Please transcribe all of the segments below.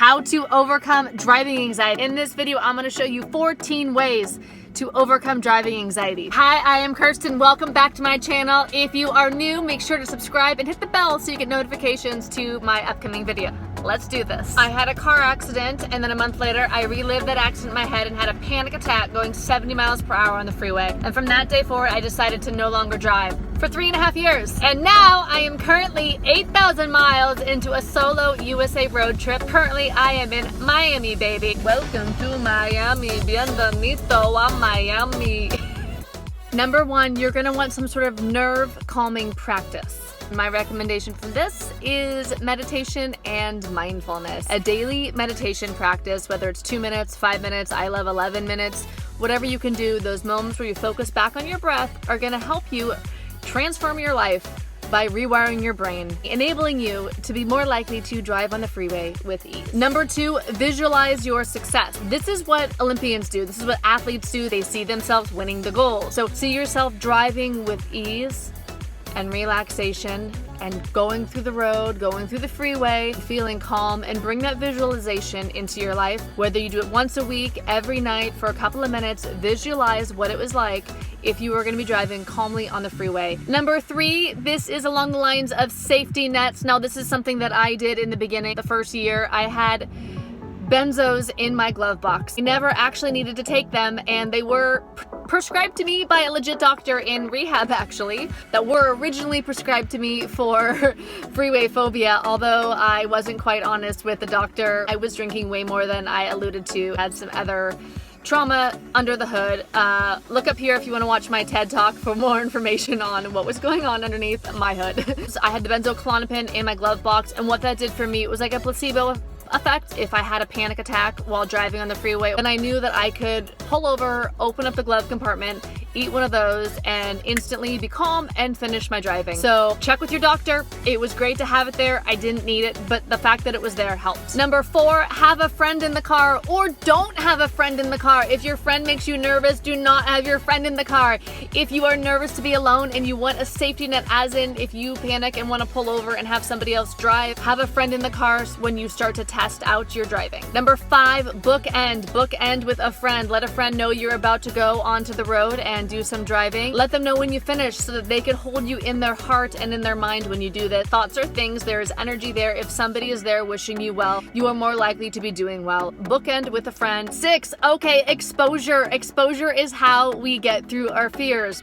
how to overcome driving anxiety. In this video, I'm gonna show you 14 ways to overcome driving anxiety. Hi, I am Kirsten. Welcome back to my channel. If you are new, make sure to subscribe and hit the bell so you get notifications to my upcoming video. Let's do this. I had a car accident, and then a month later, I relived that accident in my head and had a panic attack going 70 miles per hour on the freeway. And from that day forward, I decided to no longer drive for 3.5 years. And now I am currently 8,000 miles into a solo USA road trip. Currently, I am in Miami, baby. Welcome to Miami. Bienvenido a Miami. Number one, you're gonna want some sort of nerve calming practice. My recommendation for this is meditation and mindfulness. A daily meditation practice, whether it's 2 minutes, 5 minutes, I love 11 minutes, whatever you can do, those moments where you focus back on your breath are gonna help you transform your life by rewiring your brain, enabling you to be more likely to drive on the freeway with ease. Number two, visualize your success. This is what Olympians do. This is what athletes do. They see themselves winning the goal. So see yourself driving with ease and relaxation and going through the road, going through the freeway, feeling calm, and bring that visualization into your life. Whether you do it once a week, every night for a couple of minutes, visualize what it was like if you were going to be driving calmly on the freeway. Number three, this is along the lines of safety nets. Now, this is something that I did in the beginning. The first year, I had benzos in my glove box. I never actually needed to take them, and they were prescribed to me by a legit doctor in rehab, actually, that were originally prescribed to me for freeway phobia, although I wasn't quite honest with the doctor. I was drinking way more than I alluded to, had some other trauma under the hood. Look up here if you want to watch my TED Talk for more information on what was going on underneath my hood. So I had the benzodiazepine in my glove box, and what that did for me, it was like a placebo effect. If I had a panic attack while driving on the freeway, and I knew that I could pull over, open up the glove compartment, eat one of those, and instantly be calm and finish my driving. So check with your doctor. It was great to have it there. I didn't need it, but the fact that it was there helped. Number four, have a friend in the car, or don't have a friend in the car. If your friend makes you nervous, do not have your friend in the car. If you are nervous to be alone and you want a safety net, as in if you panic and want to pull over and have somebody else drive, have a friend in the car when you start to test out your driving. Number five, bookend with a friend. Let a friend know you're about to go onto the road and do some driving. Let them know when you finish so that they can hold you in their heart and in their mind when you do that. Thoughts are things. There is energy there. If somebody is there wishing you well, you are more likely to be doing well. Bookend with a friend. Six, okay, exposure. Exposure is how we get through our fears.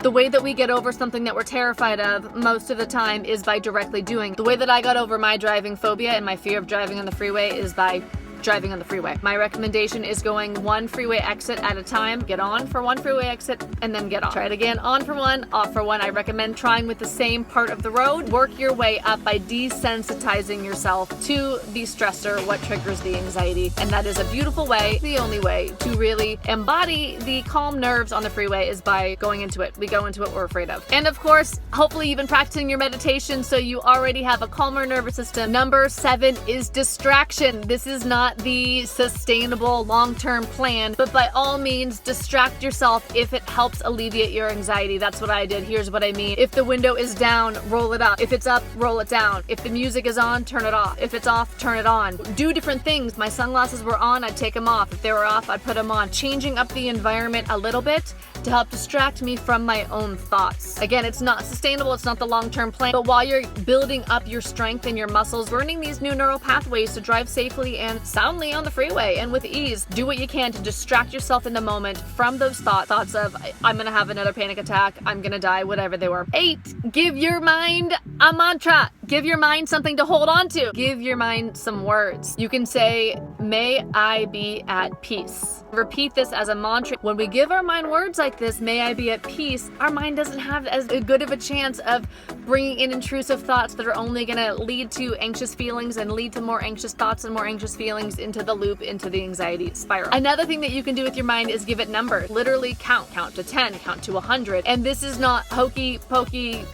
The way that we get over something that we're terrified of most of the time is by directly doing. The way that I got over my driving phobia and my fear of driving on the freeway is by driving on the freeway. My recommendation is going one freeway exit at a time. Get on for one freeway exit and then get off. Try it again, on for one, off for one. I recommend trying with the same part of the road. Work your way up by desensitizing yourself to the stressor, what triggers the anxiety. And that is a beautiful way, the only way to really embody the calm nerves on the freeway is by going into it. We go into what we're afraid of. And of course, hopefully you've been practicing your meditation so you already have a calmer nervous system. Number seven is distraction. This is not the sustainable long-term plan, but by all means distract yourself if it helps alleviate your anxiety. That's what I did. Here's what I mean. If the window is down, roll it up. If it's up, roll it down. If the music is on, turn it off. If it's off, turn it on. Do different things. My sunglasses were on, I'd take them off. If they were off, I'd put them on. Changing up the environment a little bit to help distract me from my own thoughts. Again, it's not sustainable, it's not the long-term plan, but while you're building up your strength and your muscles, burning these new neural pathways to drive safely and soundly on the freeway and with ease, do what you can to distract yourself in the moment from those thoughts of, I'm gonna have another panic attack, I'm gonna die, whatever they were. 8, give your mind a mantra. Give your mind something to hold on to. Give your mind some words. You can say, may I be at peace. Repeat this as a mantra. When we give our mind words like this, may I be at peace, our mind doesn't have as good of a chance of bringing in intrusive thoughts that are only going to lead to anxious feelings and lead to more anxious thoughts and more anxious feelings into the loop, into the anxiety spiral. Another thing that you can do with your mind is give it numbers. Literally count to 10, count to 100. And this is not hokey pokey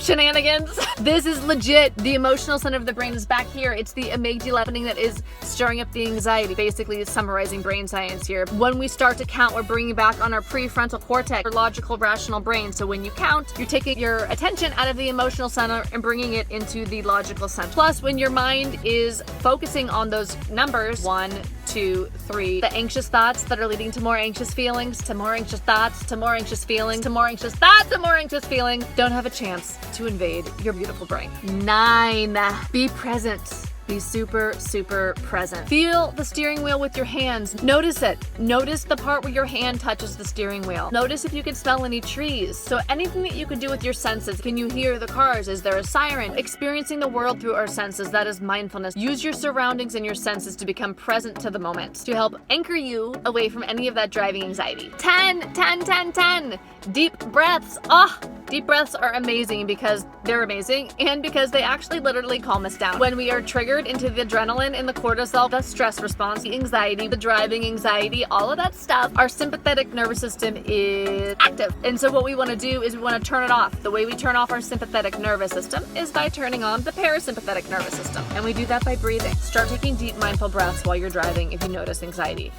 shenanigans. This is legit. The emotional center of the brain is back here. It's the amygdala that is stirring up the anxiety, basically summarizing brain science here. When we start to count, we're bringing back on our prefrontal cortex, our logical, rational brain. So when you count, you're taking your attention out of the emotional center and bringing it into the logical center. Plus, when your mind is focusing on those numbers, 1, 2, 3, the anxious thoughts that are leading to more anxious feelings, to more anxious thoughts, to more anxious feelings, to more anxious thoughts, to more anxious feelings, don't have a chance to invade your beautiful brain. 9, be present. Be super, super present. Feel the steering wheel with your hands. Notice it. Notice the part where your hand touches the steering wheel. Notice if you can smell any trees. So anything that you can do with your senses. Can you hear the cars? Is there a siren? Experiencing the world through our senses, that is mindfulness. Use your surroundings and your senses to become present to the moment, to help anchor you away from any of that driving anxiety. 10, 10, 10, 10. Deep breaths. Deep breaths are amazing because they're amazing and because they actually literally calm us down. When we are triggered into the adrenaline and the cortisol, the stress response, the anxiety, the driving anxiety, all of that stuff, our sympathetic nervous system is active. And so what we want to do is we want to turn it off. The way we turn off our sympathetic nervous system is by turning on the parasympathetic nervous system. And we do that by breathing. Start taking deep mindful breaths while you're driving if you notice anxiety.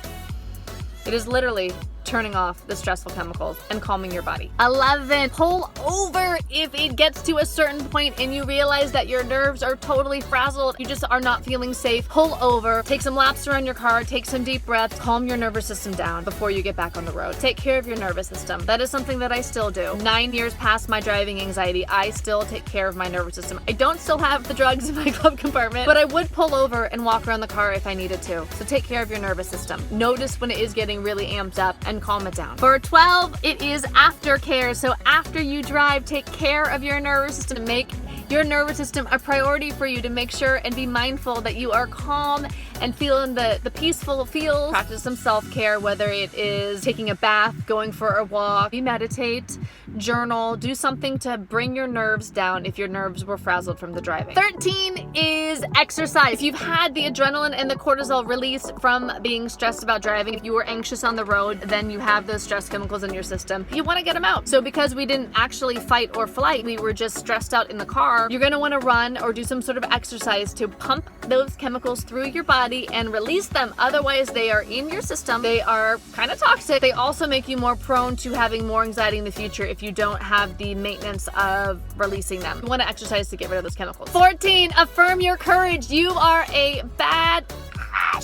It is literally turning off the stressful chemicals and calming your body. 11, pull over if it gets to a certain point and you realize that your nerves are totally frazzled. You just are not feeling safe. Pull over, take some laps around your car, take some deep breaths, calm your nervous system down before you get back on the road. Take care of your nervous system. That is something that I still do. 9 years past my driving anxiety, I still take care of my nervous system. I don't still have the drugs in my glove compartment, but I would pull over and walk around the car if I needed to. So take care of your nervous system. Notice when it is getting really amped up and calm it down. For 12, it is aftercare. So after you drive, take care of your nervous system. Make your nervous system a priority for you to make sure and be mindful that you are calm and feeling the peaceful feels. Practice some self-care, whether it is taking a bath, going for a walk, meditate, journal, do something to bring your nerves down if your nerves were frazzled from the driving. 13 is exercise. If you've had the adrenaline and the cortisol released from being stressed about driving, if you were anxious on the road, then you have those stress chemicals in your system. You want to get them out. So because we didn't actually fight or flight, we were just stressed out in the car, you're going to want to run or do some sort of exercise to pump those chemicals through your body and release them. Otherwise, they are in your system. They are kind of toxic. They also make you more prone to having more anxiety in the future if you don't have the maintenance of releasing them. You want to exercise to get rid of those chemicals. 14, affirm your courage. You are a bad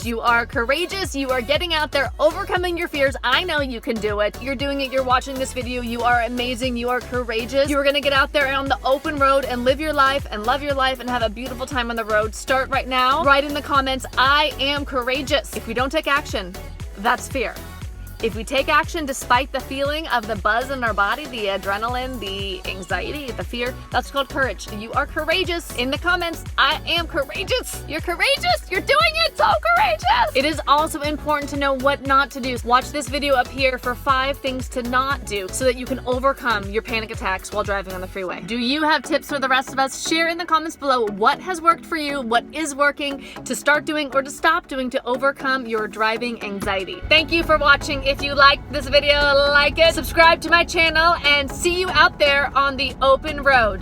You are courageous. You are getting out there, overcoming your fears. I know you can do it. You're doing it. You're watching this video. You are amazing. You are courageous. You are going to get out there on the open road and live your life and love your life and have a beautiful time on the road. Start right now. Write in the comments, I am courageous. If we don't take action, that's fear. If we take action despite the feeling of the buzz in our body, the adrenaline, the anxiety, the fear, that's called courage. You are courageous. In the comments, I am courageous. You're courageous. You're doing it. So courageous. It is also important to know what not to do. Watch this video up here for 5 things to not do so that you can overcome your panic attacks while driving on the freeway. Do you have tips for the rest of us? Share in the comments below what has worked for you, what is working to start doing or to stop doing to overcome your driving anxiety. Thank you for watching. If you liked this video, like it, subscribe to my channel, and see you out there on the open road.